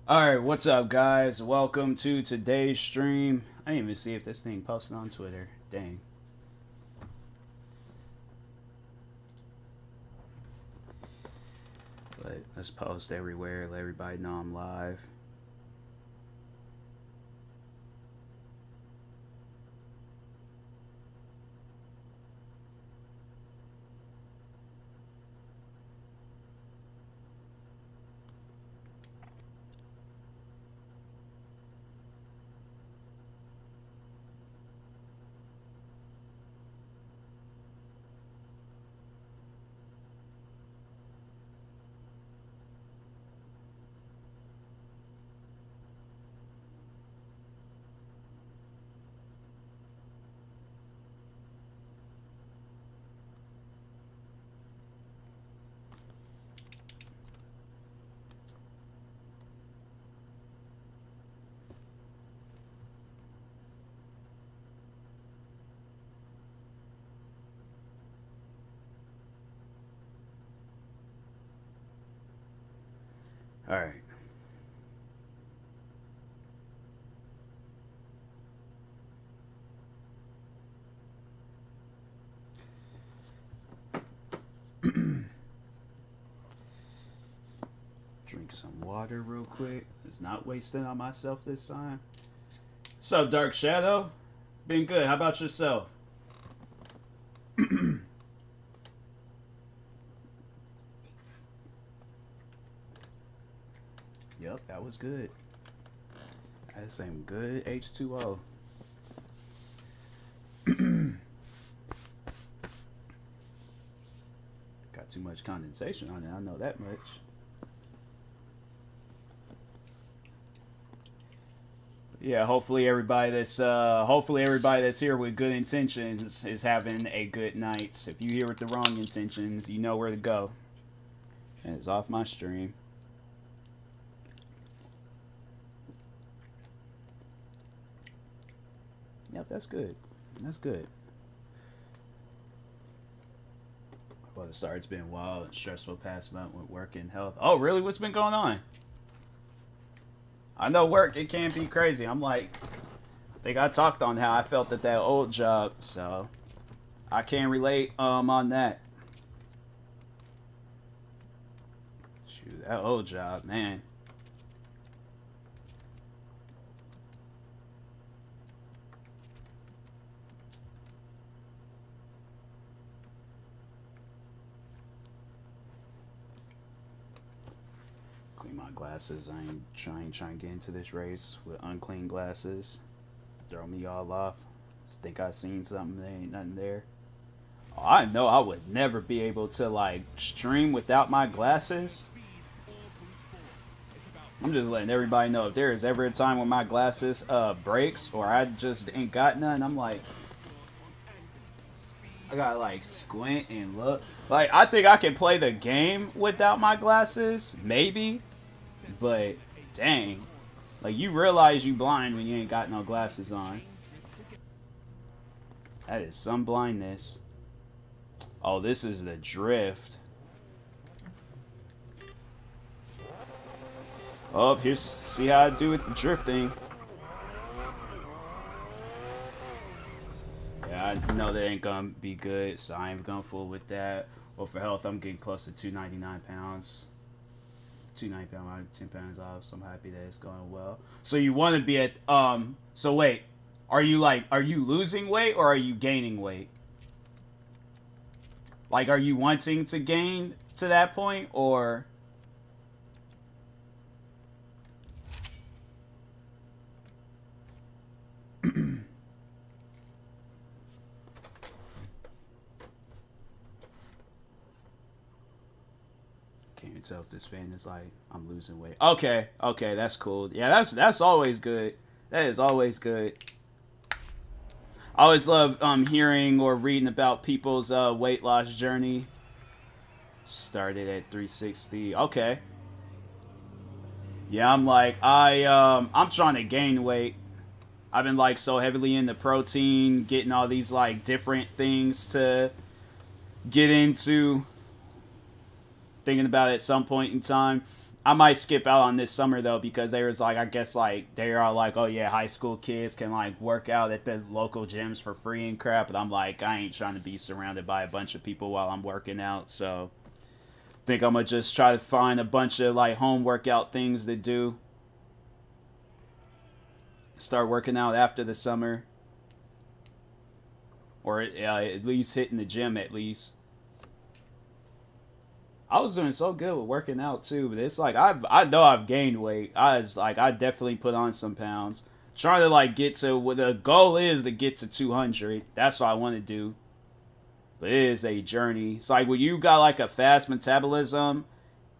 Alright, what's up, guys? Welcome to today's stream. I didn't even see if this thing posted on Twitter. Dang. But let's post everywhere, let everybody know I'm live. Alright. Drink some water real quick. It's not wasting on myself this time. What's up, Dark Shadow? Been good. How about yourself? Yep, that was good. That's some good H2O. Got too much condensation on it, I know that much. Yeah, hopefully everybody that's here with good intentions is having a good night. If you here with the wrong intentions, you know where to go. And it's off my stream. Yep, that's good. That's good. Well, sorry, it's been wild and stressful past month with work and health. Oh, really? What's been going on? I know work, it can be crazy. I'm like, I think I talked on how I felt at that old job, so I can relate on that. Shoot, that old job, man. My glasses. I ain't trying to get into this race with unclean glasses. Throw me all off. Think I seen something, there ain't nothing there. Oh, I know I would never be able to like stream without my glasses. I'm just letting everybody know if there is ever a time when my glasses breaks or I just ain't got none, I'm like, I gotta like squint and look. Like, I think I can play the game without my glasses, maybe. But, dang. Like, you realize you blind when you ain't got no glasses on. That is some blindness. Oh, this is the drift. Oh, here's, see how I do with the drifting. Yeah, I know that ain't gonna be good, so I ain't gonna fool with that. Well, for health, I'm getting close to 299 pounds. 290 pounds, 10 pounds off, so I'm happy that it's going well. So you want to be at, so wait, are you losing weight or are you gaining weight? Like, are you wanting to gain to that point, or? Can't even tell if this fan is like, I'm losing weight. Okay, that's cool. Yeah, that's always good. That is always good. I always love hearing or reading about people's weight loss journey. Started at 360. Okay. Yeah, I'm like, I'm trying to gain weight. I've been like so heavily into protein, getting all these like different things to get into. Thinking about it at some point in time. I might skip out on this summer though, because there was like, I guess like they are like, oh yeah, high school kids can like work out at the local gyms for free and crap. But I'm like, I ain't trying to be surrounded by a bunch of people while I'm working out. So I think I'm gonna just try to find a bunch of like home workout things to do. Start working out after the summer, or at least hitting the gym at least. I was doing so good with working out too, but it's like I know I've gained weight. I definitely put on some pounds. Trying to like get to what the goal is, to get to 200. That's what I want to do. But it is a journey. It's like when you got like a fast metabolism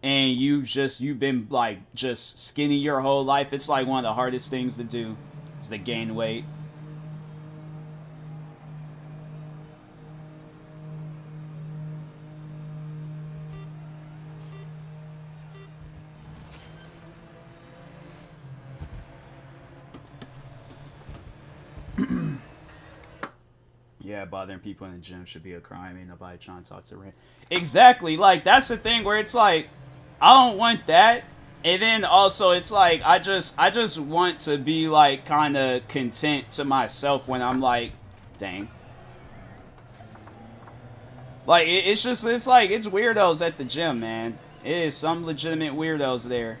and you've been like just skinny your whole life, it's like one of the hardest things to do is to gain weight. Yeah, bothering people in the gym should be a crime. Ain't nobody trying to talk to Rand. Exactly. Like, that's the thing where it's like, I don't want that. And then also, it's like, I just want to be, like, kind of content to myself when I'm like, dang. Like, it's like, it's weirdos at the gym, man. It is some legitimate weirdos there.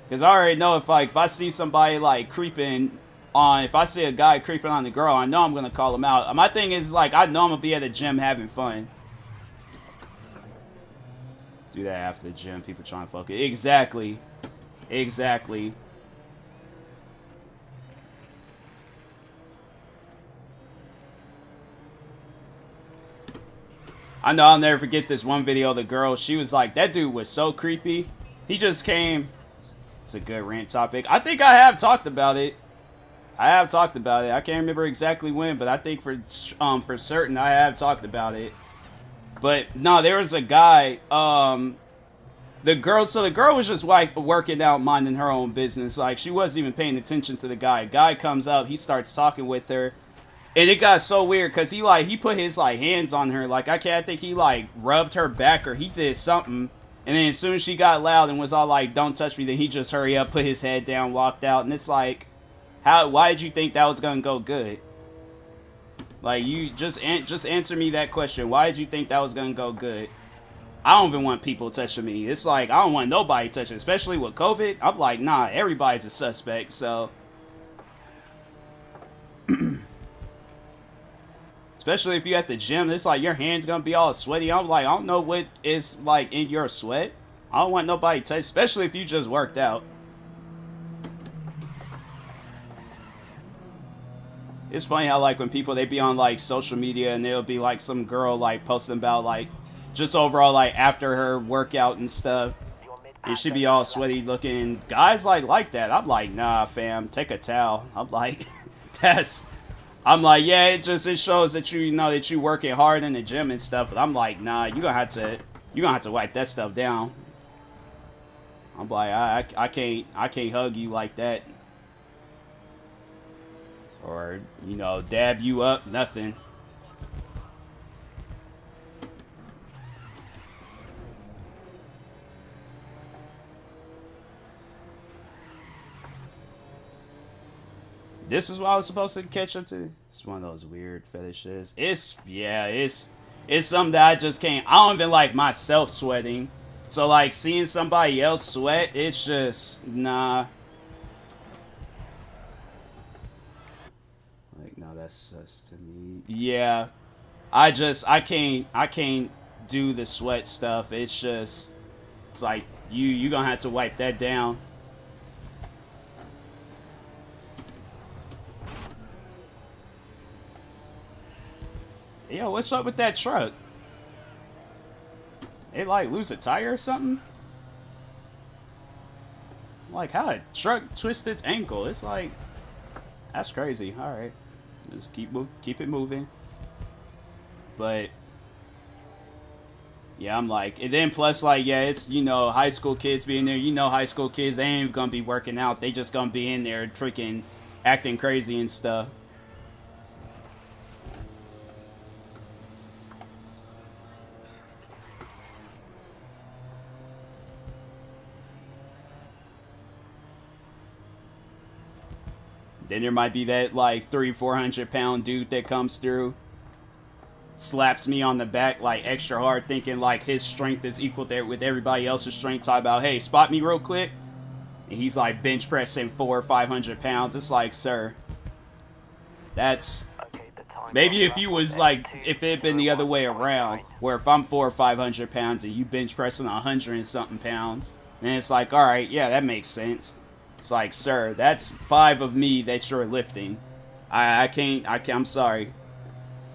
Because I already know if I see somebody, like, creeping on, if I see a guy creeping on the girl, I know I'm going to call him out. My thing is, like, I know I'm going to be at the gym having fun. Do that after the gym, people trying to fuck it. Exactly. Exactly. I know I'll never forget this one video of the girl. She was like, that dude was so creepy. He just came. It's a good rant topic. I think I have talked about it. I can't remember exactly when, but I think for certain I have talked about it. But no, there was a guy. The girl was just like working out, minding her own business. Like, she wasn't even paying attention to the guy. Guy comes up, he starts talking with her, and it got so weird because he put his like hands on her. Like, I think he like rubbed her back or he did something. And then as soon as she got loud and was all like, "Don't touch me," then he just hurry up, put his head down, walked out, and it's like, why did you think that was gonna go good? Like, you just answer me that question. Why did you think that was gonna go good? I don't even want people touching me. It's like, I don't want nobody touching, especially with COVID. I'm like, nah, everybody's a suspect, so. Especially if you're at the gym, it's like your hands gonna be all sweaty. I'm like, I don't know what is like in your sweat. I don't want nobody touch, especially if you just worked out. It's funny how, like, when people, they be on, like, social media and there'll be, like, some girl, like, posting about, like, just overall, like, after her workout and stuff. And she be all sweaty looking. Guys, like that. I'm like, nah, fam, take a towel. I'm like, I'm like, yeah, it shows that you know that you working hard in the gym and stuff. But I'm like, nah, you're gonna have to wipe that stuff down. I'm like, I can't hug you like that. Or, you know, dab you up, nothing. This is what I was supposed to catch up to. It's one of those weird fetishes. It's something that I just can't. I don't even like myself sweating. So, like, seeing somebody else sweat, it's just, nah. That's sus to me. Yeah, I can't do the sweat stuff. It's like you gonna have to wipe that down. Yo, what's up with that truck? It like lose a tire or something? Like, how a truck twist its ankle? It's like, that's crazy. All right. Just keep it moving. But yeah, I'm like, and then plus, like, yeah, it's, you know, high school kids being there. You know, high school kids, they ain't even gonna be working out. They just gonna be in there freaking acting crazy and stuff. Then there might be that like 300-400 pound dude that comes through, slaps me on the back like extra hard, thinking like his strength is equal there with everybody else's strength. Talk about, hey, spot me real quick, and he's like bench pressing 400 or 500 pounds. It's like, sir, that's maybe if you was like, if it had been the other way around, where if I'm 400 or 500 pounds and you bench pressing 100 and something pounds, then it's like, all right, yeah, that makes sense. It's like, sir, that's 5 of me that you're lifting. I can't, I'm sorry.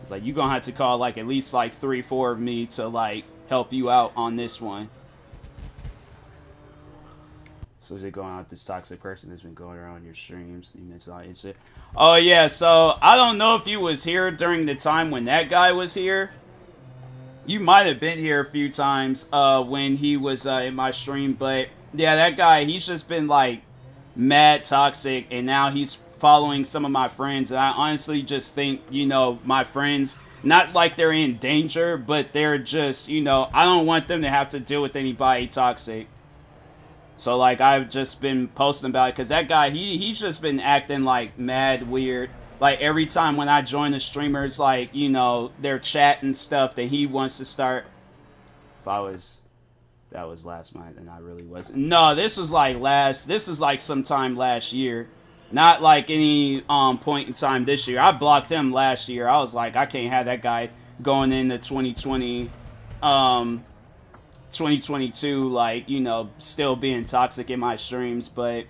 It's like, you're gonna have to call like at least like 3-4 of me to like help you out on this one. So is it going out this toxic person that's been going around your streams? Oh yeah, so I don't know if you was here during the time when that guy was here. You might have been here a few times when he was in my stream, but yeah, that guy, he's just been like mad toxic, and now he's following some of my friends, and I honestly just think, you know, my friends, not like they're in danger, but they're just, you know, I don't want them to have to deal with anybody toxic. So like, I've just been posting about it, because that guy, he's just been acting like mad weird. Like every time when I join the streamers, like, you know, they're chatting stuff that he wants to start. That was last month, and I really wasn't. No, this was like sometime last year. Not like any point in time this year. I blocked him last year. I was like, I can't have that guy going into 2020, 2022, like, you know, still being toxic in my streams. But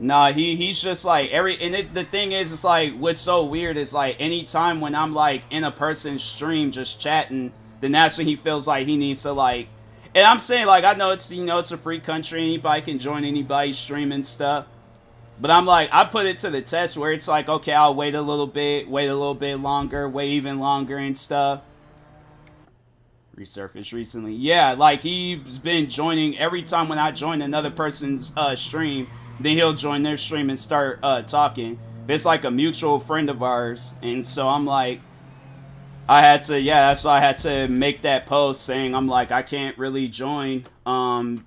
nah, he's just like the thing is, it's like, what's so weird is like, anytime when I'm like in a person's stream just chatting, then that's when he feels like he needs to like, and I'm saying like, I know it's, you know, it's a free country, anybody can join anybody's stream and stuff, but I'm like, I put it to the test where it's like, okay, I'll wait a little bit longer, wait even longer and stuff. Resurfaced recently, yeah, like he's been joining every time when I join another person's stream, then he'll join their stream and start talking. It's like a mutual friend of ours, and so I'm like, I had to, yeah, that's why I had to make that post saying, I'm like, I can't really join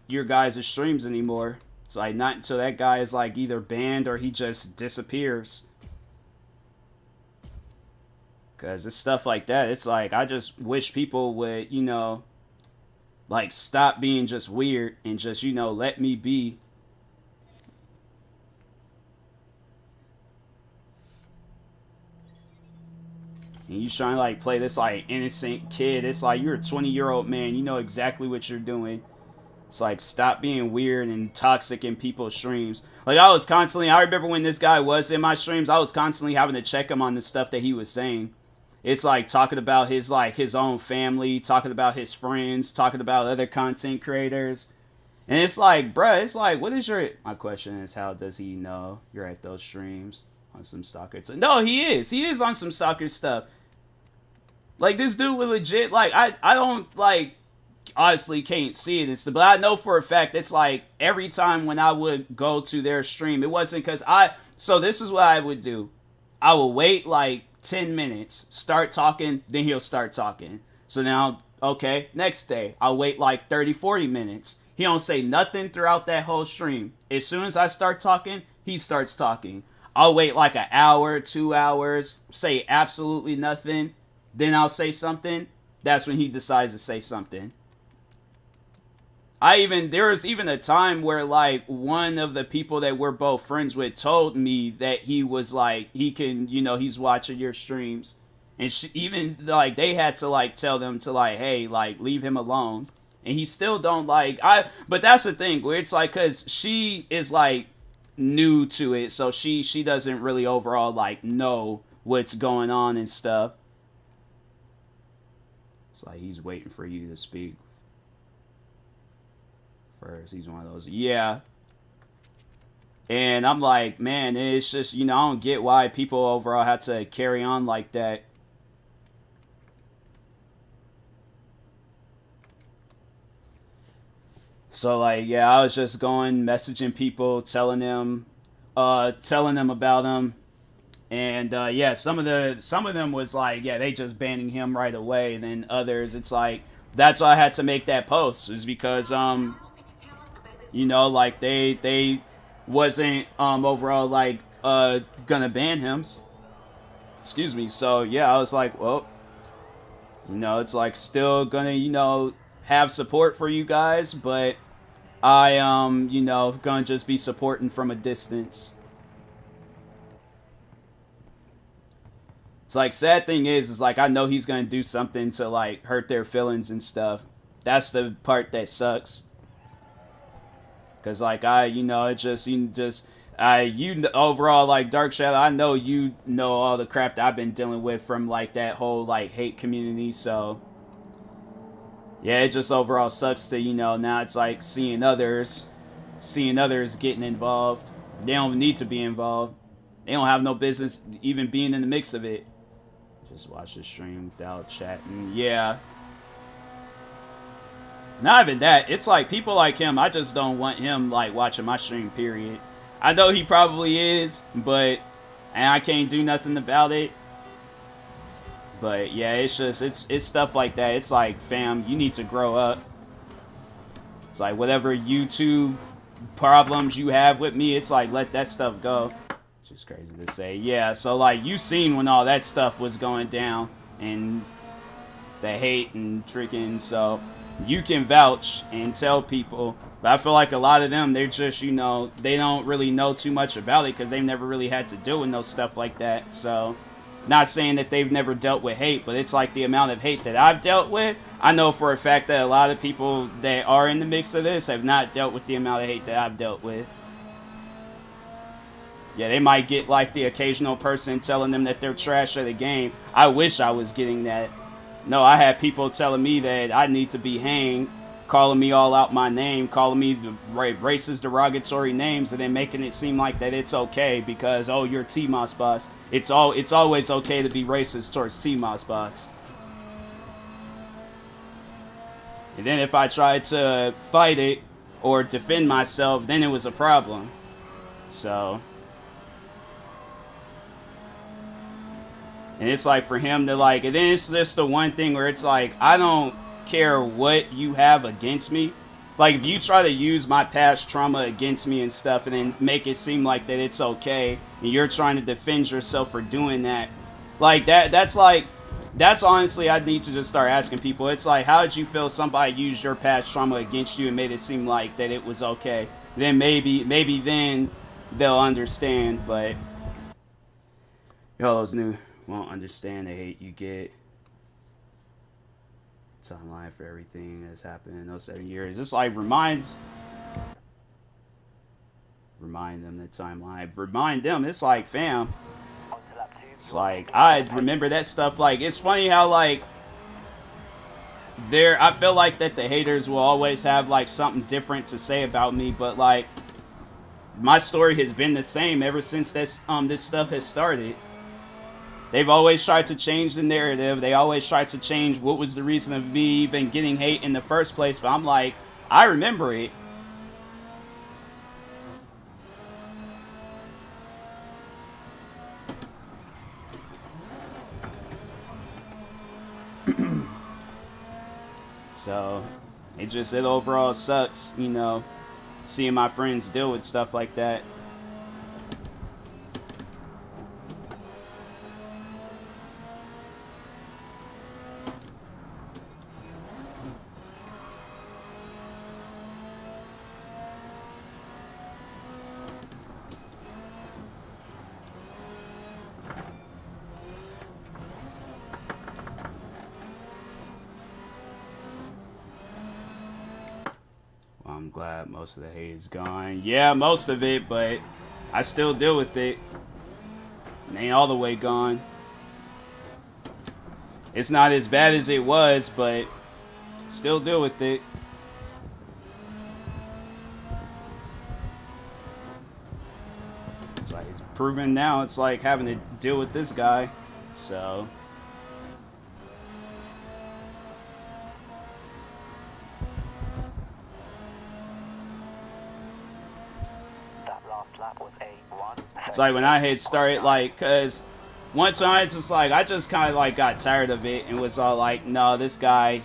your guys' streams anymore. It's like, not until that guy is like either banned or he just disappears. Because it's stuff like that. It's like, I just wish people would, you know, like stop being just weird and just, you know, let me be. And you trying to like play this like innocent kid. It's like, you're a 20-year-old man. You know exactly what you're doing. It's like, stop being weird and toxic in people's streams. Like, I remember when this guy was in my streams, I was constantly having to check him on the stuff that he was saying. It's like talking about his own family, talking about his friends, talking about other content creators. And it's like, bruh, it's like, what is your... My question is, how does he know you're at those streams on some stalker stuff? No, he is. He is on some stalker stuff. Like, this dude would legit, like, I don't, like, honestly can't see it and stuff, but I know for a fact it's like every time when I would go to their stream, it wasn't because so this is what I would do. I would wait like 10 minutes, start talking, then he'll start talking. So now, okay, next day, I'll wait like 30-40 minutes. He don't say nothing throughout that whole stream. As soon as I start talking, he starts talking. I'll wait like an hour, 2 hours, say absolutely nothing. Then I'll say something. That's when he decides to say something. There was even a time where like one of the people that we're both friends with told me that he was like, he can, you know, he's watching your streams. And even like they had to like tell them to like, hey, like leave him alone. And he still don't like, but that's the thing where it's like, cause she is like new to it. So she doesn't really overall like know what's going on and stuff. It's like he's waiting for you to speak first. He's one of those. Yeah. And I'm like, man, it's just, you know, I don't get why people overall have to carry on like that. So like, yeah, I was just going, messaging people, telling them about them. And yeah, some of them was like, yeah, they just banning him right away. And then others, it's like, that's why I had to make that post, is because you know, like they wasn't overall like gonna ban him. Excuse me. So yeah, I was like, well, you know, it's like still gonna, you know, have support for you guys, but I you know, gonna just be supporting from a distance. It's like, sad thing is like I know he's gonna do something to like hurt their feelings and stuff. That's the part that sucks. Cause like you know, overall like Dark Shadow, I know you know all the crap that I've been dealing with from like that whole like hate community. So yeah, it just overall sucks to, you know, now it's like seeing others getting involved. They don't need to be involved. They don't have no business even being in the mix of it. Just watch the stream without chatting. Yeah. Not even that. It's like people like him, I just don't want him like watching my stream, period. I know he probably is, but and I can't do nothing about it. But yeah, it's just it's stuff like that. It's like, fam, you need to grow up. It's like whatever YouTube problems you have with me, it's like let that stuff go. It's just crazy to say. Yeah, so like you seen when all that stuff was going down and the hate and freaking, so you can vouch and tell people. But I feel like a lot of them, they're just, you know, they don't really know too much about it because they've never really had to deal with no stuff like that. So, not saying that they've never dealt with hate, but it's like the amount of hate that I've dealt with. I know for a fact that a lot of people that are in the mix of this have not dealt with the amount of hate that I've dealt with. Yeah, they might get like the occasional person telling them that they're trash at the game. I wish I was getting that. No, I had people telling me that I need to be hanged, calling me all out my name, calling me the racist, derogatory names, and then making it seem like that it's okay because, oh, you're TMossBoss. It's always okay to be racist towards TMossBoss. And then if I tried to fight it or defend myself, then it was a problem. So, and it's like for him to like, and then it's just the one thing where it's like, I don't care what you have against me. Like if you try to use my past trauma against me and stuff and then make it seem like that it's okay and you're trying to defend yourself for doing that, like that's honestly, I need to just start asking people. It's like, how did you feel somebody used your past trauma against you and made it seem like that it was okay? Then maybe then they'll understand. But y'all those new won't understand the hate you get. Timeline for everything that's happened in those 7 years. It's like remind them the timeline. Remind them. It's like, fam. It's like I remember that stuff. Like it's funny how like I feel like that the haters will always have like something different to say about me, but like my story has been the same ever since this stuff has started. They've always tried to change the narrative. They always tried to change what was the reason of me even getting hate in the first place. But I'm like, I remember it. So, it overall sucks, you know, seeing my friends deal with stuff like that. I'm glad most of the hate is gone. Yeah, most of it, but I still deal with it. It ain't all the way gone. It's not as bad as it was, but still deal with it. It's like it's proven now. It's like having to deal with this guy. So. It's like when I had started, like, cause once I just kind of like got tired of it and was all like, no, this guy,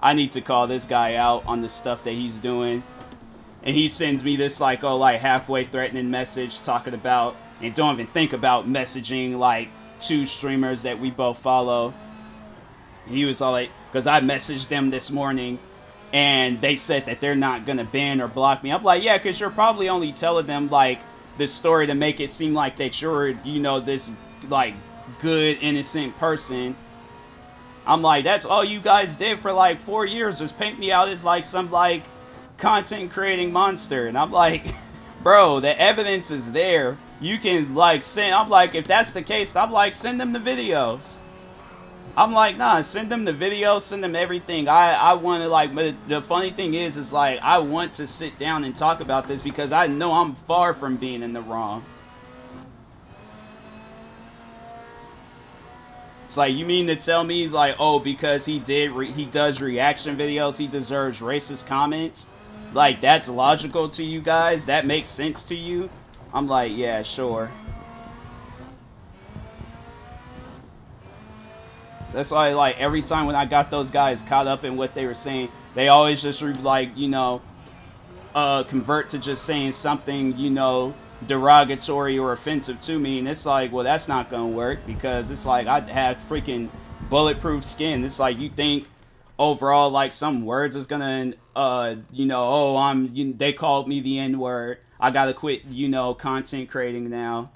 I need to call this guy out on the stuff that he's doing. And he sends me this like, oh, like halfway threatening message talking about, and don't even think about messaging like 2 streamers that we both follow. And he was all like, because I messaged them this morning and they said that they're not gonna ban or block me. I'm like, yeah, because you're probably only telling them like the story to make it seem like that you're, you know, this like good innocent person. I'm like, that's all you guys did for like 4 years was paint me out as like some like content creating monster. And I'm like, bro, the evidence is there. You can like send, I'm like, if that's the case, I'm like, send them the videos. I'm like, nah, send them the videos, send them everything. I want to like, but the funny thing is like, I want to sit down and talk about this because I know I'm far from being in the wrong. It's like, you mean to tell me like, oh, because he does reaction videos, he deserves racist comments? Like, that's logical to you guys? That makes sense to you? I'm like, yeah, sure. That's why, like, every time when I got those guys caught up in what they were saying, they always just, like, you know, convert to just saying something, you know, derogatory or offensive to me. And it's like, well, that's not going to work because it's like I have freaking bulletproof skin. It's like you think overall, like, some words is going to, you know, oh, they called me the N-word. I got to quit, you know, content creating now.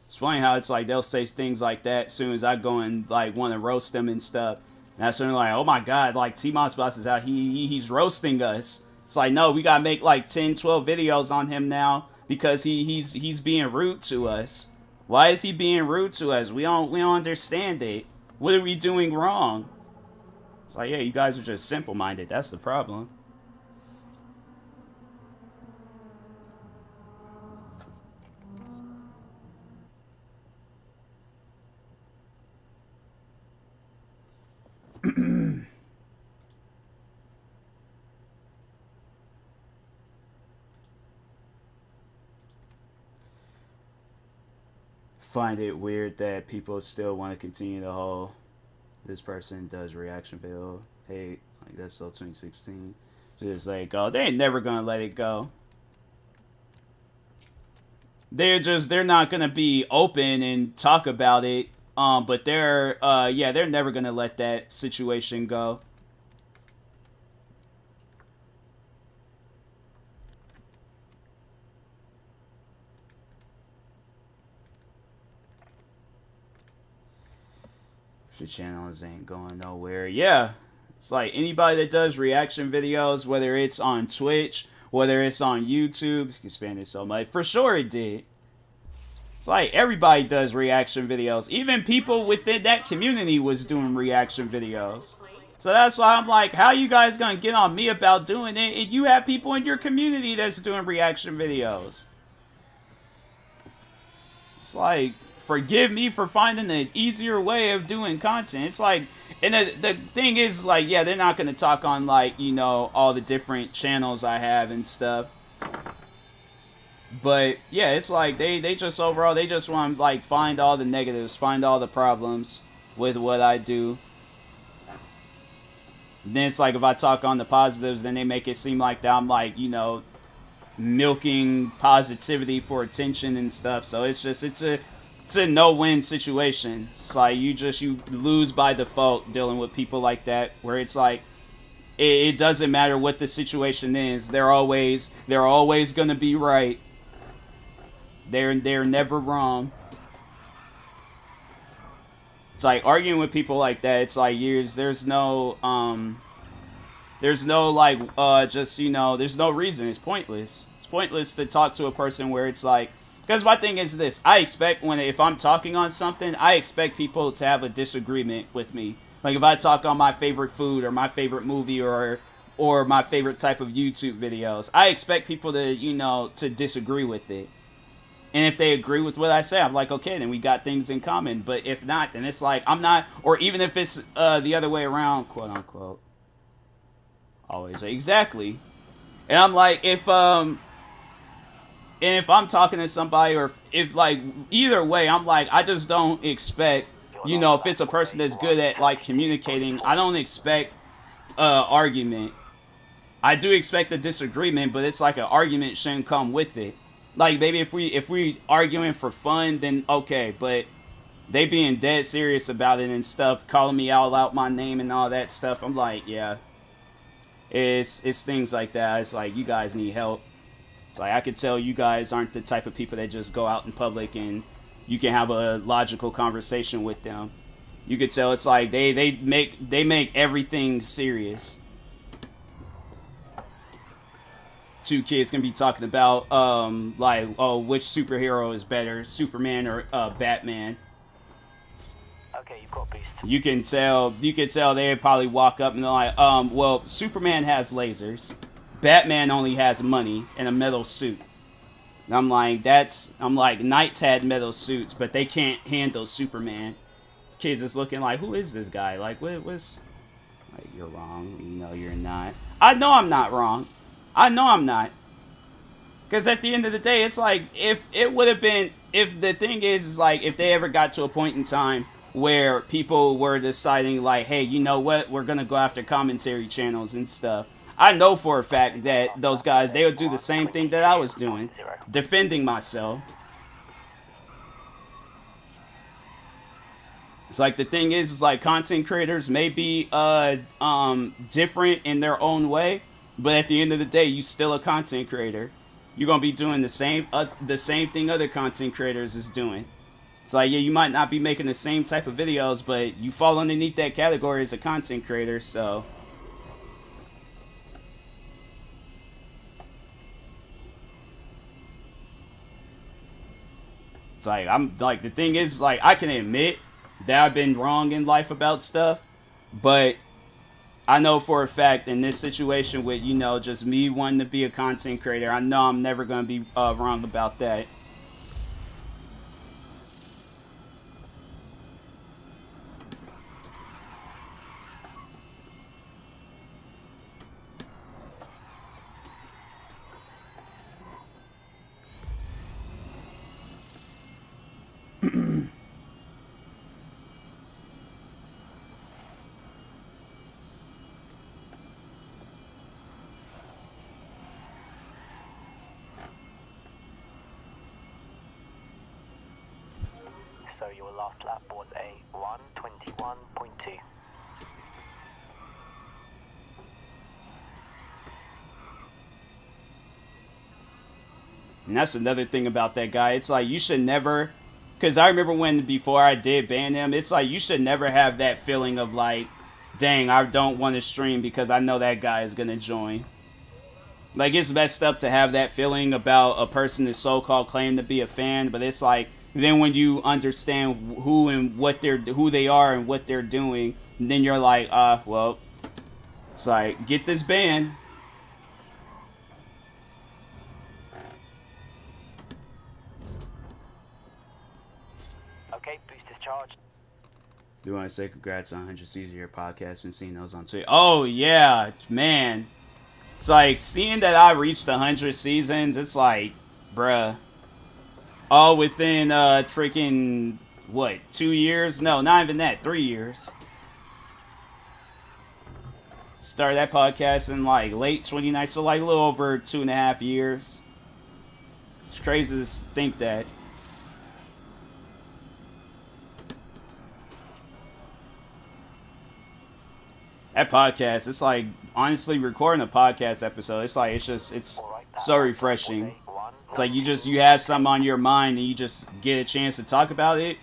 It's funny how it's like they'll say things like that as soon as I go and like want to roast them and stuff. And that's when they're like, oh my god, like TMossBoss is out, he's roasting us. It's like, no, we gotta make like 10, 12 videos on him now because he's being rude to us. Why is he being rude to us? We don't understand it. What are we doing wrong? It's like, yeah, you guys are just simple-minded. That's the problem. Find it weird that people still want to continue the whole this person does reaction video hate, like that's so 2016. Just like, oh, they ain't never gonna let it go. They're not gonna be open and talk about it. But they're never gonna let that situation go. The channels ain't going nowhere. Yeah, it's like anybody that does reaction videos, whether it's on Twitch, whether it's on YouTube, you expanded so much. For sure it did. It's like everybody does reaction videos. Even people within that community was doing reaction videos. So that's why I'm like, how you guys gonna get on me about doing it and you have people in your community that's doing reaction videos? It's like, forgive me for finding an easier way of doing content. It's like, and the thing is, like, yeah, they're not going to talk on, like, you know, all the different channels I have and stuff. But, yeah, it's like, they just overall, they just want to, like, find all the negatives, find all the problems with what I do. Then it's like, if I talk on the positives, then they make it seem like that I'm, like, you know, milking positivity for attention and stuff. So it's just, it's a no-win situation. It's like you lose by default dealing with people like that, where it's like it doesn't matter what the situation is. They're always gonna be right. They're never wrong. It's like arguing with people like that. It's like years. There's no like just, you know, there's no reason. It's pointless. It's pointless to talk to a person where it's like. Because my thing is this, I expect if I'm talking on something, I expect people to have a disagreement with me. Like if I talk on my favorite food or my favorite movie or my favorite type of YouTube videos, I expect people to, you know, to disagree with it. And if they agree with what I say, I'm like, okay, then we got things in common. But if not, then it's like, I'm not, or even if it's the other way around, quote unquote. Always, exactly. And I'm like, if I'm talking to somebody, or if like either way, I'm like, I just don't expect you know, if it's a person that's good at like communicating, I don't expect argument. I do expect a disagreement, but it's like an argument shouldn't come with it. Like maybe if we arguing for fun, then okay, but they being dead serious about it and stuff, calling me out my name and all that stuff. I'm like, yeah, it's things like that. It's like, you guys need help. It's like, I could tell you guys aren't the type of people that just go out in public and you can have a logical conversation with them. You could tell it's like they make everything serious. Two kids can be talking about like, oh, which superhero is better, Superman or Batman. Okay, you've got boost. You can tell they probably walk up and they're like, well, Superman has lasers, Batman only has money and a metal suit. And I'm like, Knights had metal suits, but they can't handle Superman. Kids is looking like, who is this guy? Like, what's like, you're wrong. No, you're not. I know I'm not wrong. I know I'm not. Because at the end of the day, it's like, if the thing is like, if they ever got to a point in time where people were deciding like, hey, you know what, we're going to go after commentary channels and stuff, I know for a fact that those guys, they would do the same thing that I was doing, defending myself. It's like, the thing is like, content creators may be different in their own way, but at the end of the day, you still a content creator. You're gonna be doing the same thing other content creators is doing. It's like, yeah, you might not be making the same type of videos, but you fall underneath that category as a content creator, so. It's like, I'm like, the thing is like, I can admit that I've been wrong in life about stuff, but I know for a fact in this situation with, you know, just me wanting to be a content creator, I know I'm never going to be wrong about that. So your last lap was a 1:21.2. And that's another thing about that guy. It's like, you should never, because I remember when before I did ban him, it's like, you should never have that feeling of like, dang, I don't want to stream because I know that guy is going to join. Like, it's messed up to have that feeling about a person that so-called claim to be a fan, but it's like, then when you understand who they are and what they're doing, then you're like, well, it's like, get this ban. Okay, boost is charged. Do you want to say congrats on 100 seasons of your podcast and seeing those on Twitter? Oh, yeah, man. It's like, seeing that I reached 100 seasons, it's like, bruh. All within, freaking, what, 2 years? No, not even that, 3 years. Started that podcast in, like, late 2019, so, like, a little over 2.5 years. It's crazy to think that. That podcast, it's like, honestly, recording a podcast episode, it's like, it's so refreshing. It's like, you have something on your mind and you just get a chance to talk about it.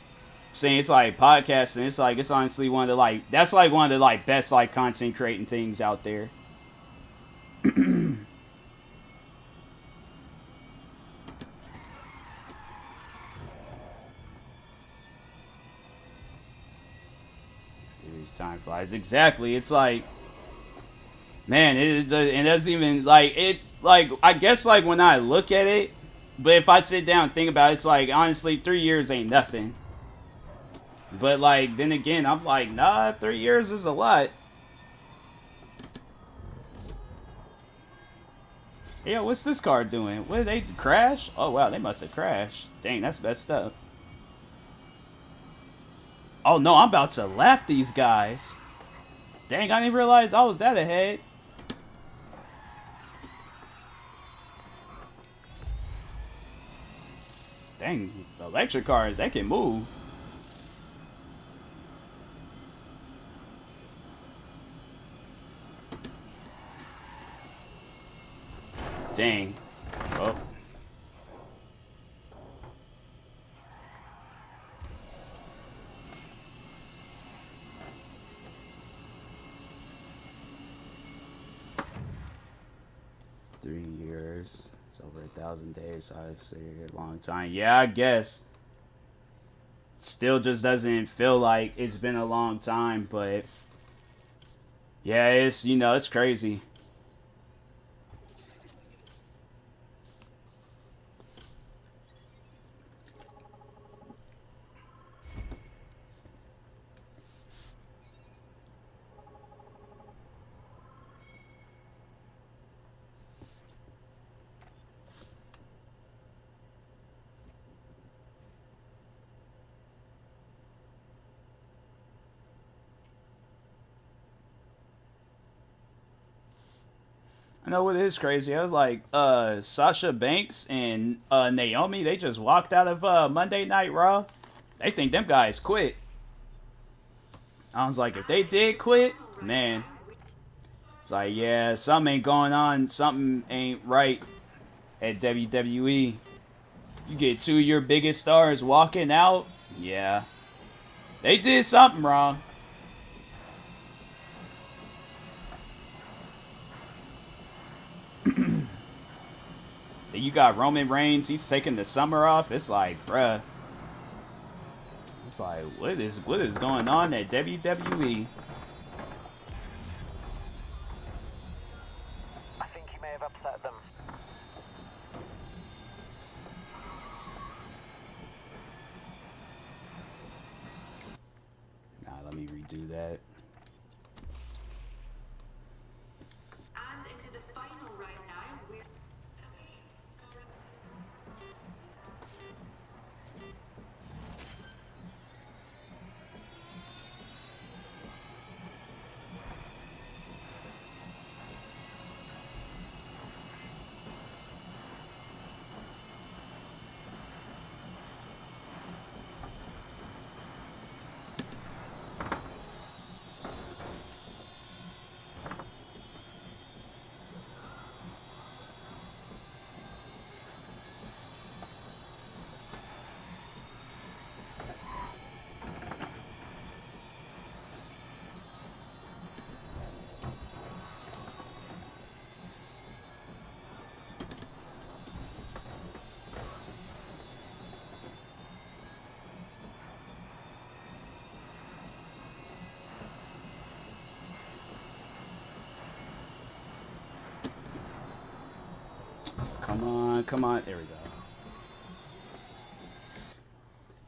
Saying it's like podcasting, it's honestly one of the, like, that's like one of the, like, best, like, content creating things out there. Time flies. Exactly. It's like, man, it doesn't even, like, it, like, I guess, like, when I look at it, but if I sit down and think about it, it's like, honestly, 3 years ain't nothing. But, like, then again, I'm like, nah, 3 years is a lot. Yeah, what's this car doing? What, did they crash? Oh, wow, they must have crashed. Dang, that's messed up. Oh no, I'm about to lap these guys. Dang, I didn't realize I was that ahead. Dang, electric cars, they can move. Dang. Oh. It's over 1,000 days. Obviously, a long time. Yeah, I guess. Still just doesn't feel like it's been a long time, but yeah, it's, you know, it's crazy. I know what is crazy. I was like, Sasha Banks and Naomi, they just walked out of Monday Night Raw. They think them guys quit. I was like, if they did quit, man. It's like, yeah, something ain't going on. Something ain't right at WWE. You get two of your biggest stars walking out. Yeah. They did something wrong. You got Roman Reigns. He's taking the summer off. It's like, bruh. It's like, what is going on at WWE? I think you may have upset them. Nah, let me redo that. And into the final round now. Come on. There we go.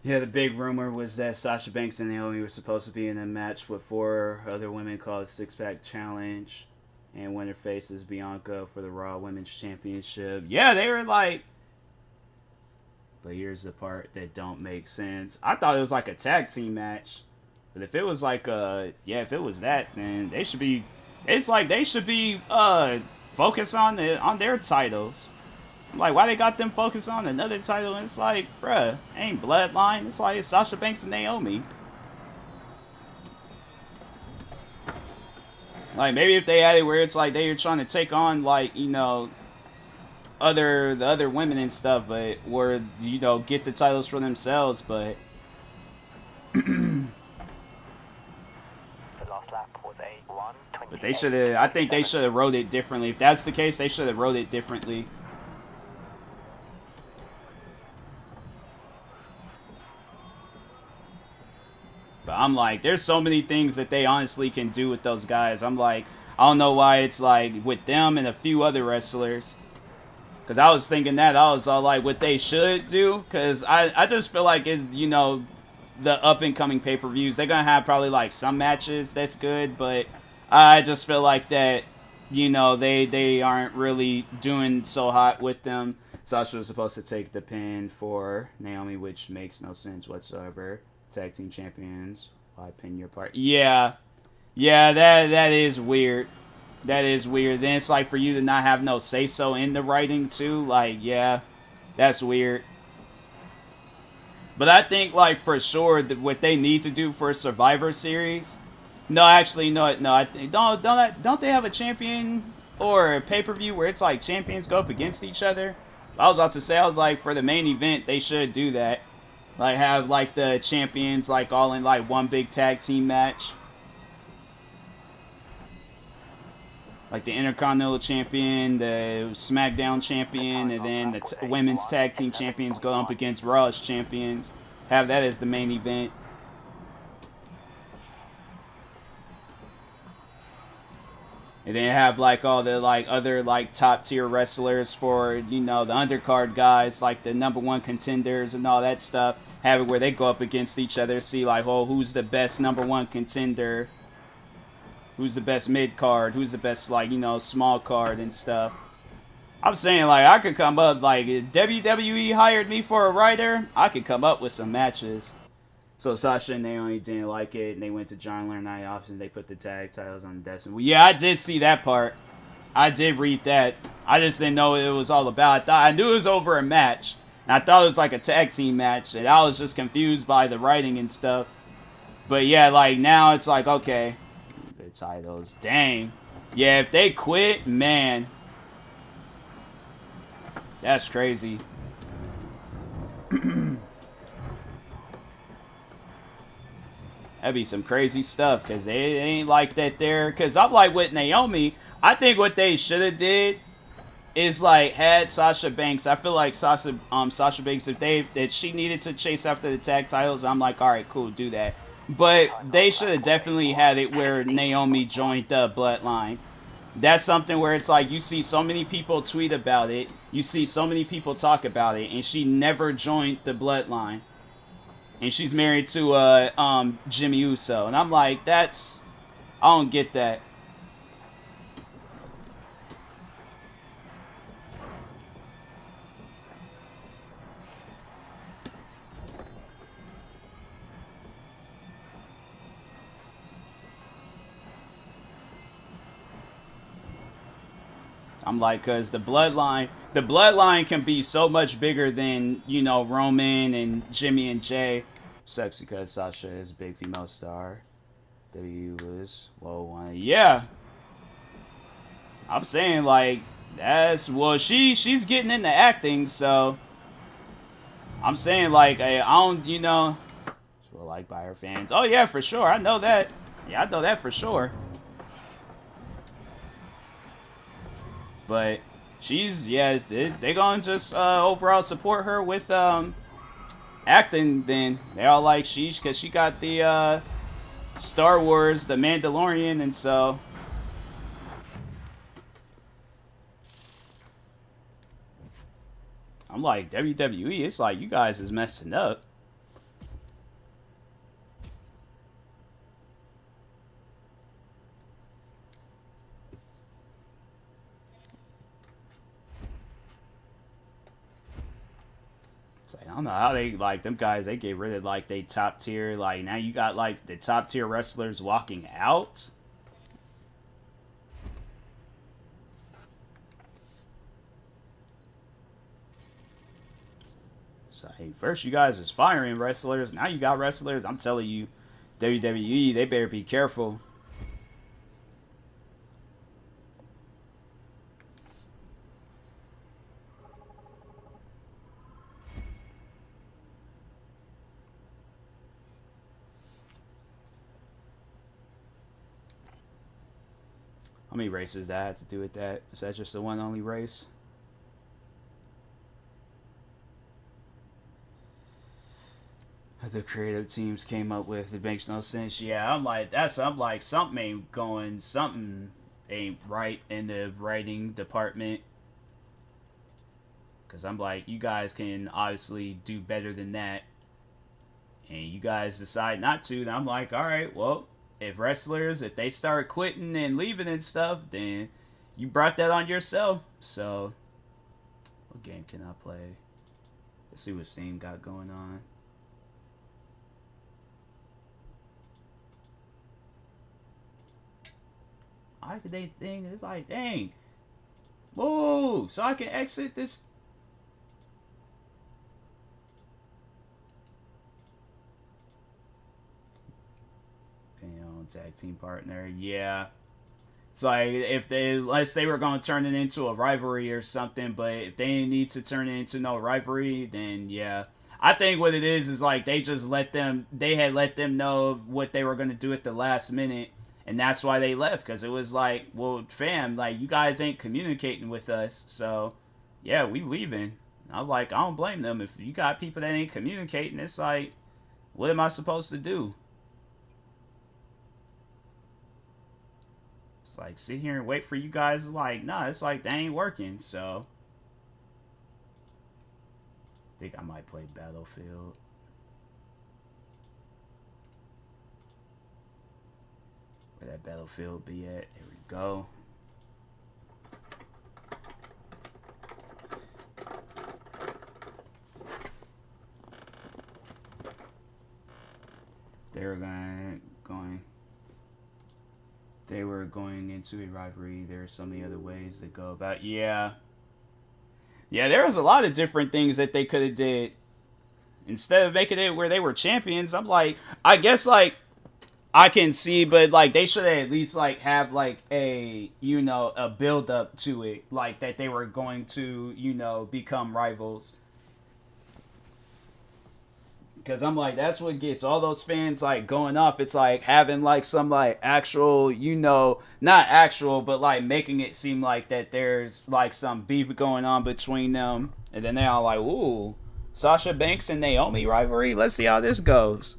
Yeah, the big rumor was that Sasha Banks and Naomi were supposed to be in a match with 4 other women called Six Pack Challenge, and winner faces Bianca for the Raw Women's Championship. Yeah, they were like. But here's the part that don't make sense. I thought it was like a tag team match, but if it was like if it was that, then they should be. It's like they should be focused on their titles. Like, why they got them focused on another title? And it's like, bruh, ain't Bloodline. It's like Sasha Banks and Naomi. Like, maybe if they had it where it's like they were trying to take on, like, you know, the other women and stuff, but where, you know, get the titles for themselves, but The last lap was a 1:28. but they should have. I think they should have wrote it differently. If that's the case, they should have wrote it differently. But I'm like, there's so many things that they honestly can do with those guys. I'm like, I don't know why it's like with them and a few other wrestlers. Because I was thinking that. I was all like, what they should do. Because I just feel like, it's, you know, the up-and-coming pay-per-views, they're going to have probably like some matches that's good. But I just feel like that, you know, they aren't really doing so hot with them. Sasha was supposed to take the pin for Naomi, which makes no sense whatsoever. Tag team champions. Why pin your part? Yeah. Yeah, that is weird. That is weird. Then it's like for you to not have no say-so in the writing too. Like, yeah, that's weird. But I think, like, for sure, that what they need to do for a Survivor Series... No, actually, no. I think don't they have a champion or a pay-per-view where it's like champions go up against each other? I was about to say, I was like, for the main event, they should do that. Like, have, like, the champions, like, all in, like, one big tag team match. Like, the Intercontinental Champion, the SmackDown Champion, and then the Women's Tag Team Champions go up against Raw's Champions. Have that as the main event. And then have, like, all the, like, other, like, top-tier wrestlers for, you know, the undercard guys, like the #1 contenders and all that stuff. Have it where they go up against each other, see, like, oh, who's the best #1 contender? Who's the best mid-card? Who's the best, like, you know, small card and stuff? I'm saying, like, I could come up, like, if WWE hired me for a writer, I could come up with some matches. So Sasha and Naomi didn't like it, and they went to John Laurinaitis options. They put the tag titles on Destiny. Well, yeah, I did see that part. I did read that. I just didn't know what it was all about. I knew it was over a match. And I thought it was like a tag team match, and I was just confused by the writing and stuff. But yeah, like, now it's like, okay, the titles. Dang. Yeah, if they quit, man. That's crazy. That'd be some crazy stuff, because they ain't like that there. Because I'm like with Naomi, I think what they should have did is like had Sasha Banks. I feel like Sasha Banks, if she needed to chase after the tag titles, I'm like, all right, cool, do that. But they should have definitely had it where Naomi joined the Bloodline. That's something where it's like you see so many people tweet about it, you see so many people talk about it, and she never joined the Bloodline. And she's married to Jimmy Uso. And I'm like, I don't get that. I'm like, because the bloodline can be so much bigger than, you know, Roman and Jimmy and Jay. Sucks because Sasha is a big female star. W was, whoa, yeah. I'm saying, like, she's getting into acting, so. I'm saying, like, I don't, you know, she's well liked by her fans. Oh, yeah, for sure. I know that. Yeah, I know that for sure. But she's, yeah, they gonna just overall support her with acting. Then they all like because she got the Star Wars, the Mandalorian, and so I'm like, WWE, it's like you guys is messing up. I don't know how they, like, them guys, they get rid of, like, they top tier, like, now you got, like, the top tier wrestlers walking out? So, hey, first you guys is firing wrestlers, now you got wrestlers, I'm telling you, WWE, they better be careful. How many races that had to do with that? Is that just the one only race? The creative teams came up with, it makes no sense. Yeah, I'm like something ain't right in the writing department. Because I'm like, you guys can obviously do better than that. And you guys decide not to. And I'm like, all right, well, if wrestlers, if they start quitting and leaving and stuff, then you brought that on yourself. So, what game can I play? Let's see what Steam got going on. type of day thing. It's like, dang. Move so I can exit this. Depending on tag team partner. Yeah. It's like if they, unless they were going to turn it into a rivalry or something, but if they didn't need to turn it into no rivalry, then yeah. I think what it is like they just they had let them know what they were going to do at the last minute, and that's why they left, because it was like, well, fam, like, you guys ain't communicating with us, so yeah, we leaving. I was like, I don't blame them. If you got people that ain't communicating, it's like, what am I supposed to do? It's like, sit here and wait for you guys. Like, nah, it's like, they ain't working, so I think I might play Battlefield. Where that Battlefield be at? There we go. They were going into a rivalry. There are so many other ways to go about. Yeah, there was a lot of different things that they could have did instead of making it where they were champions. I'm like, I guess, like, I can see, but like they should at least like have like a, you know, a build up to it, like that they were going to, you know, become rivals. Because I'm like, that's what gets all those fans like going off. It's like having like some like actual, you know, not actual, but like making it seem like that there's like some beef going on between them, and then they're all like, ooh, Sasha Banks and Naomi rivalry. Let's see how this goes.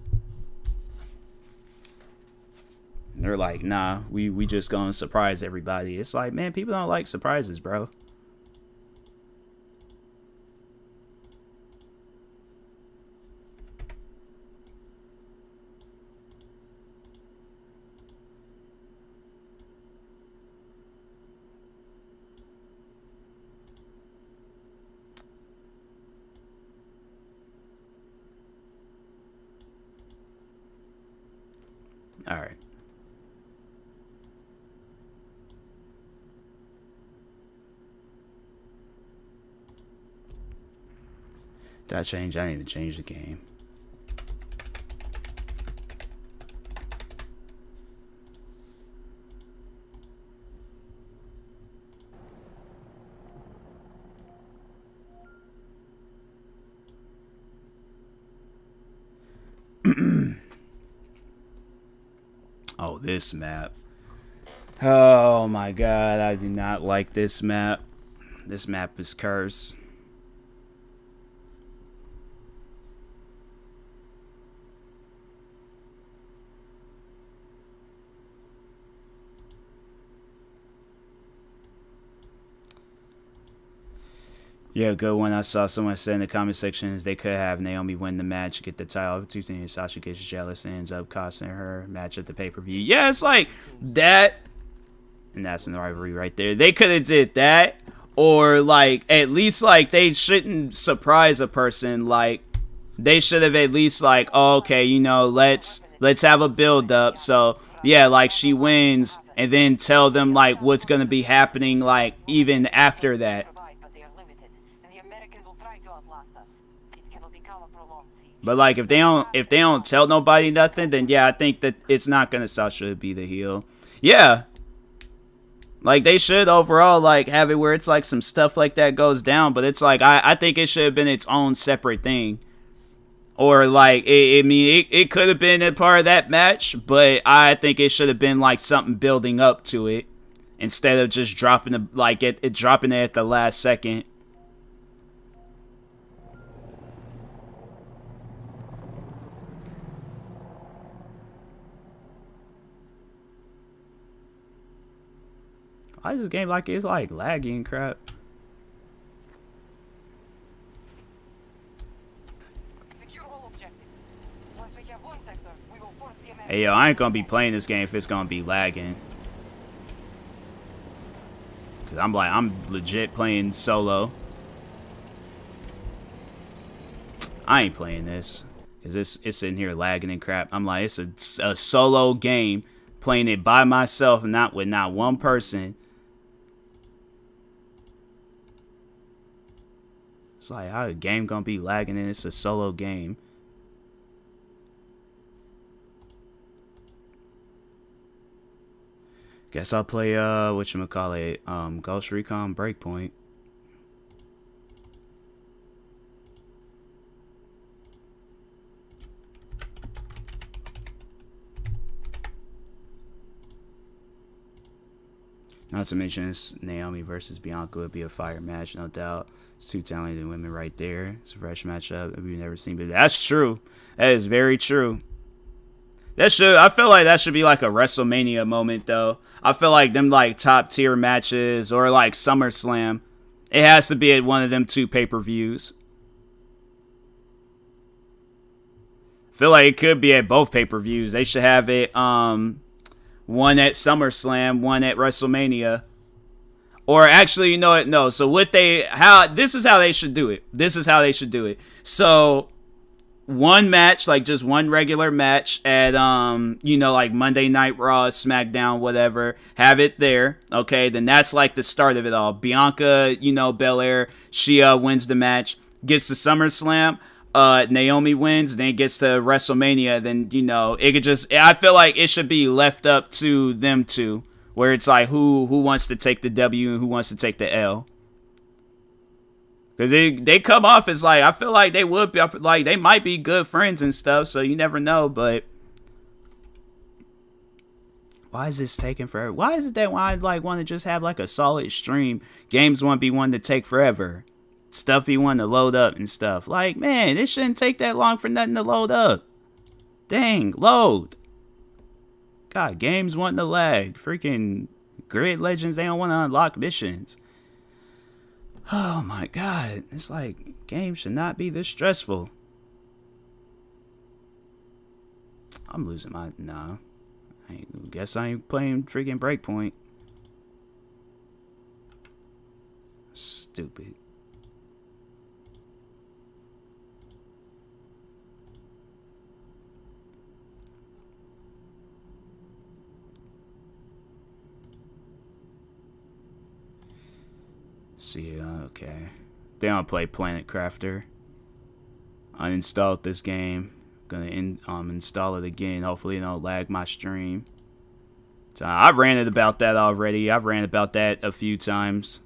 And they're like, nah, we just gonna surprise everybody. It's like, man, people don't like surprises, bro. All right. Did I change? I didn't even change the game. Oh, this map. Oh my god, I do not like this map. This map is cursed. Yeah, good one. I saw someone say in the comment sections they could have Naomi win the match, get the title opportunity, and Sasha gets jealous and ends up costing her match at the pay-per-view. Yeah, it's like that, and that's in the rivalry right there. They could have did that, or like at least like they shouldn't surprise a person. Like they should have at least like, oh, okay, you know, let's have a build up. So yeah, like she wins, and then tell them like what's gonna be happening like even after that. But like if they don't tell nobody nothing, then yeah, I think that it's not gonna Sasha be the heel. Yeah. Like they should overall like have it where it's like some stuff like that goes down, but it's like I think it should have been its own separate thing. Or like it could have been a part of that match, but I think it should have been like something building up to it instead of just dropping dropping it at the last second. Why is this game like it's like lagging crap? Hey yo, I ain't gonna be playing this game if it's gonna be lagging. Cause I'm legit playing solo. I ain't playing this. Cause it's sitting here lagging and crap. I'm like, it's a solo game playing it by myself, not with not one person. It's like, how the game gonna be lagging and it's a solo game? Guess I'll play whatchamacallit, Ghost Recon Breakpoint. Not to mention, it's Naomi versus Bianca would be a fire match, no doubt. It's two talented women right there. It's a fresh matchup that we've never seen, but that's true. That is very true. I feel like that should be like a WrestleMania moment, though. I feel like them like top tier matches or like SummerSlam, it has to be at one of them two pay-per-views. I feel like it could be at both pay-per-views. They should have it one at SummerSlam, one at WrestleMania. Or actually, you know what? No. So this is how they should do it. So one match, like just one regular match at like Monday Night Raw, SmackDown, whatever. Have it there. Okay, then that's like the start of it all. Bianca, Belair, she wins the match, gets to SummerSlam. Naomi wins, then gets to WrestleMania, then it could just, I feel like it should be left up to them two, where it's like who wants to take the W and who wants to take the L. Because they come off as like, I feel like they would be like, they might be good friends and stuff, so you never know. But why is this taking forever? Why is it that I like want to just have like a solid stream? Games want to be one to take forever. Stuff be wanting to load up and stuff. Like, man, it shouldn't take that long for nothing to load up. Dang, load. God, games wanting to lag. Freaking Grid Legends, they don't want to unlock missions. Oh my god. It's like, games should not be this stressful. I'm losing my... Nah. I guess I ain't playing freaking Breakpoint. Stupid. See, okay. They don't play Planet Crafter. I installed this game. Gonna install it again. Hopefully it don't lag my stream. So I've ranted about that already. I've ranted about that a few times.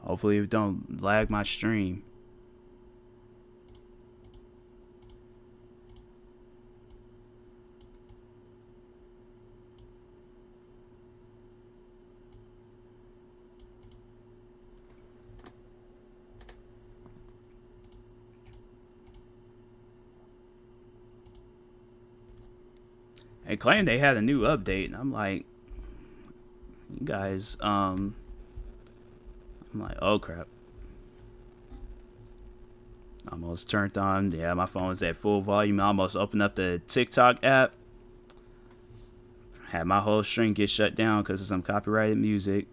Hopefully it don't lag my stream. They claimed they had a new update, and I'm like, you guys, I'm like, oh crap. Almost turned on. Yeah, my phone's at full volume. I almost opened up the TikTok app. Had my whole stream get shut down because of some copyrighted music.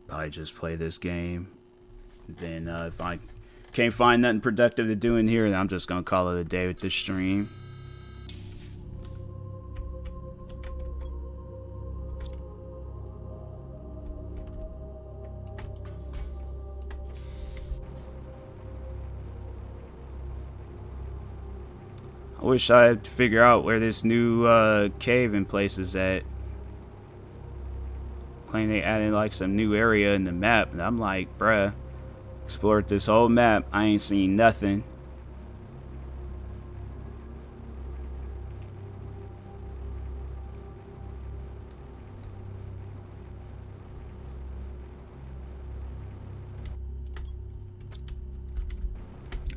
Probably just play this game. Then if I can't find nothing productive to do in here, then I'm just gonna call it a day with this stream. I wish I had to figure out where this new cave in place is at. Claim they added like some new area in the map, and I'm like, bruh, explored this whole map, I ain't seen nothing.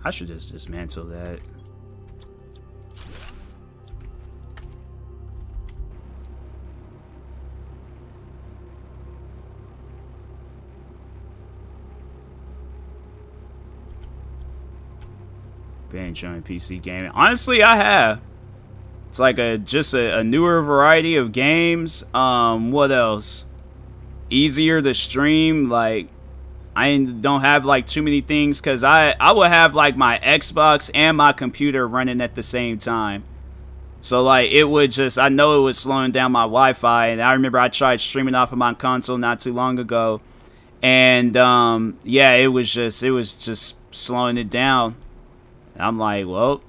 I should just dismantle that. Been enjoying PC gaming. Honestly, I have. It's like just a newer variety of games. What else? Easier to stream. Like, I don't have like too many things because I would have like my Xbox and my computer running at the same time. So like it would just, I know it was slowing down my Wi-Fi, and I remember I tried streaming off of my console not too long ago, and yeah, it was just slowing it down. And I'm like, well,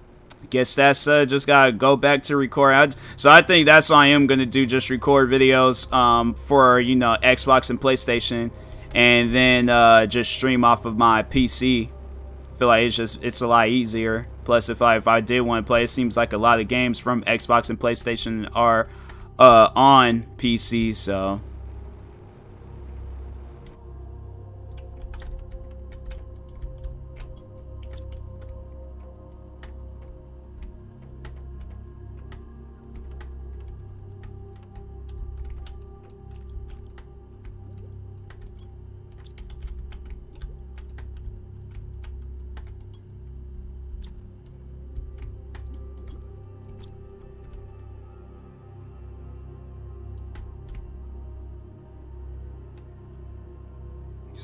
guess that's just gotta go back to record. So I think that's what I am gonna do, just record videos for, you know, Xbox and PlayStation, and then just stream off of my PC. I feel like it's a lot easier. Plus, if I did want to play, it seems like a lot of games from Xbox and PlayStation are on PC, so.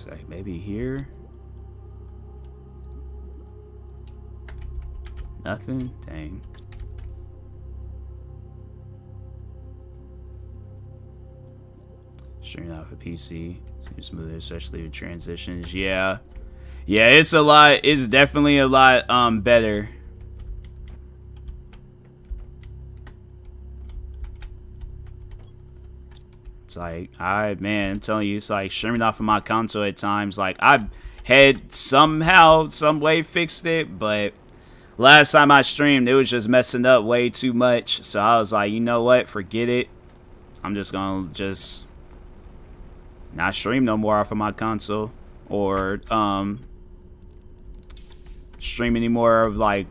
Like maybe here. Nothing? Dang. Streaming off a PC seems smoother, especially with transitions. Yeah, it's a lot. It's definitely a lot better. It's like, I'm telling you, it's like streaming off of my console at times. Like, I had somehow, some way fixed it, but last time I streamed, it was just messing up way too much. So I was like, you know what? Forget it. I'm just gonna just not stream no more off of my console, or stream any more of like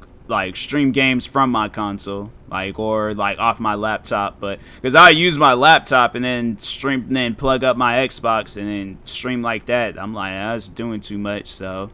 stream games from my console, like, or like off my laptop. But because I use my laptop and then stream, and then plug up my Xbox and then stream like that, I'm like, that's doing too much. So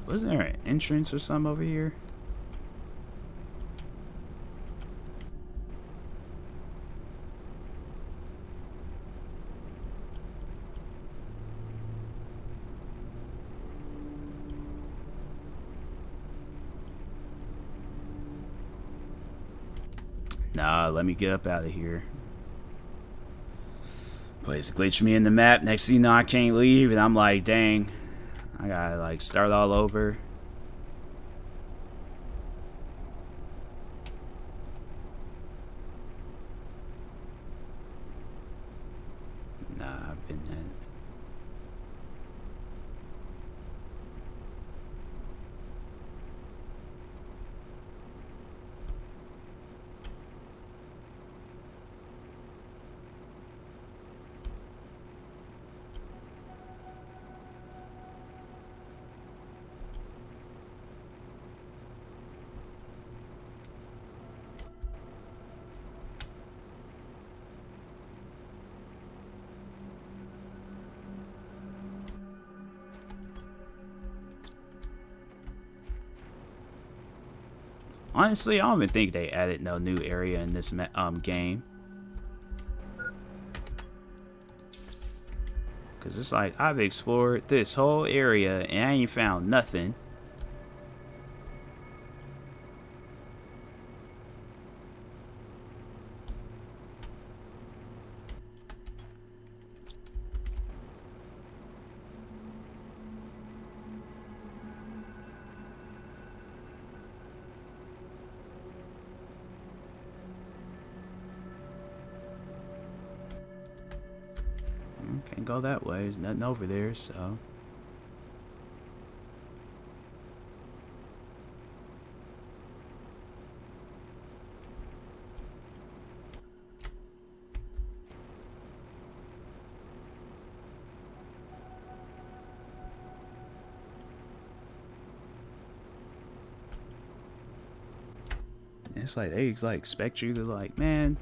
wasn't there an entrance or something over here? Nah, let me get up out of here. But it's glitched me in the map. Next thing you know, I can't leave, and I'm like, dang, I gotta like start all over. Nah, I've been at. Honestly, I don't even think they added no new area in this game. Cause it's like I've explored this whole area and I ain't found nothing. Can't go that way. There's nothing over there, so. It's like they like expect you to like, man.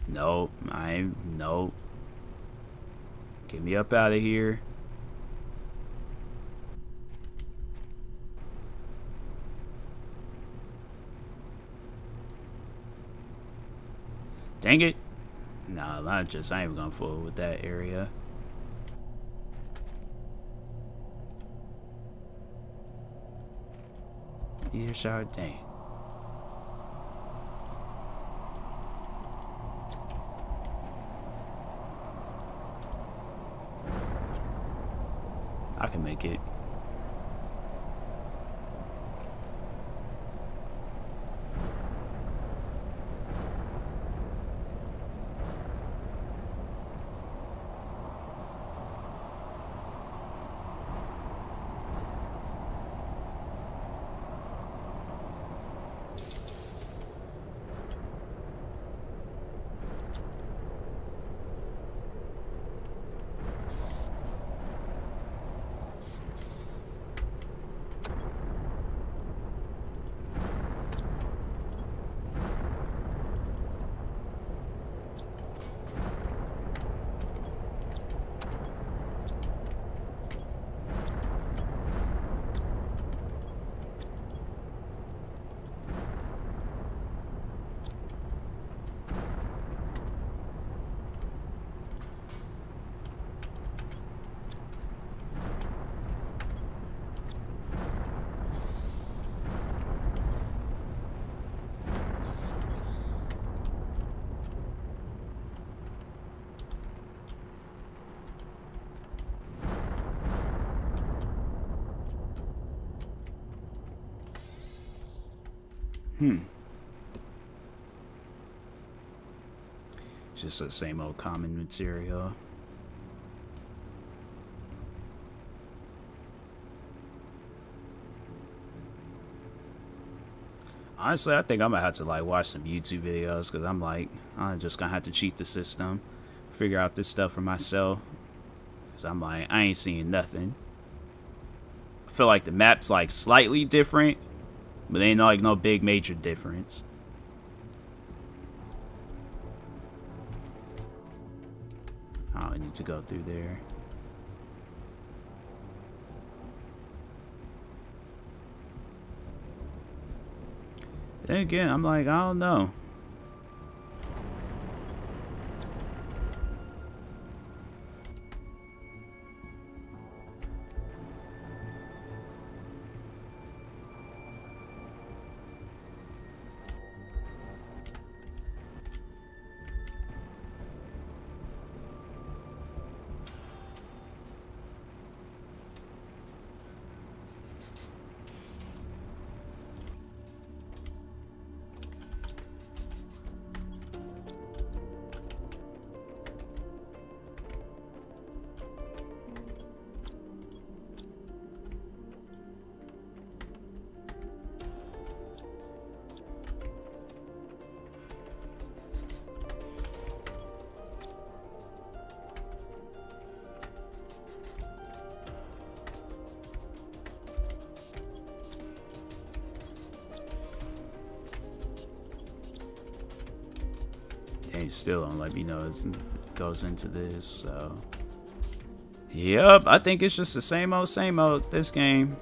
Nope, nope. Get me up out of here. Dang it. Nah, I ain't even gonna fool with that area. Earshot, dang. I can make it. Just the same old common material. Honestly, I think I'm gonna have to like watch some YouTube videos because I'm just gonna have to cheat the system, figure out this stuff for myself. Cause I'm like, I ain't seeing nothing. I feel like the map's like slightly different, but ain't like no big major difference. Oh, I need to go through there. Then again, I'm like, I don't know. They still don't let me know it goes into this, so. Yep, I think it's just the same old, this game.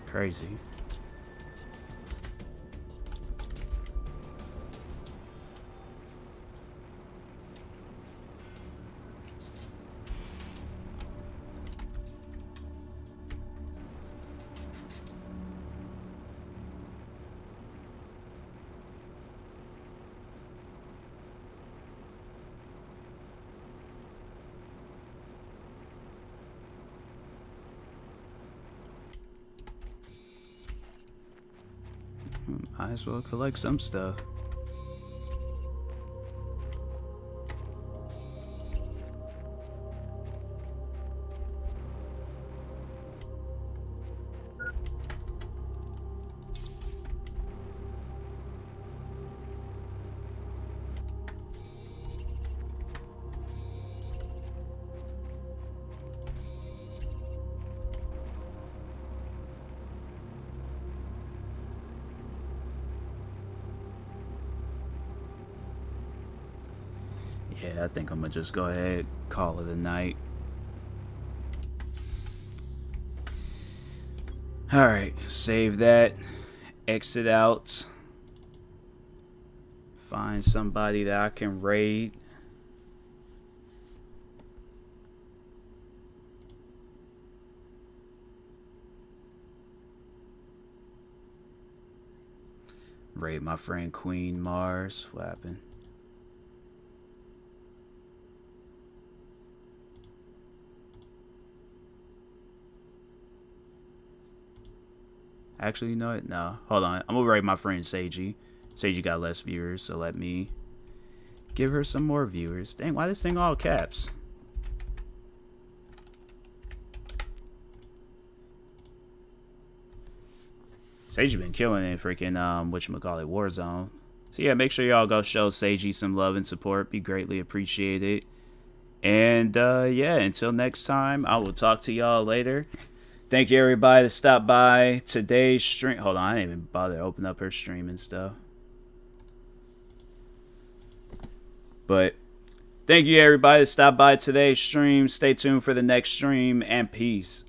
Crazy. Might as well collect some stuff. Yeah, I think I'm gonna just go ahead and call it a night. Alright, save that. Exit out. Find somebody that I can raid. Raid my friend Queen Mars. What happened? Actually, you know what? No. Hold on. I'm gonna raid my friend Seiji. Seiji got less viewers, so let me give her some more viewers. Dang, why this thing all caps? Seiji been killing it, freaking whatchamacallit, Warzone. So yeah, make sure y'all go show Seiji some love and support. Be greatly appreciated. And yeah, until next time, I will talk to y'all later. Thank you everybody that stopped by today's stream. Hold on, I didn't even bother to open up her stream and stuff. But thank you everybody that stopped by today's stream. Stay tuned for the next stream, and peace.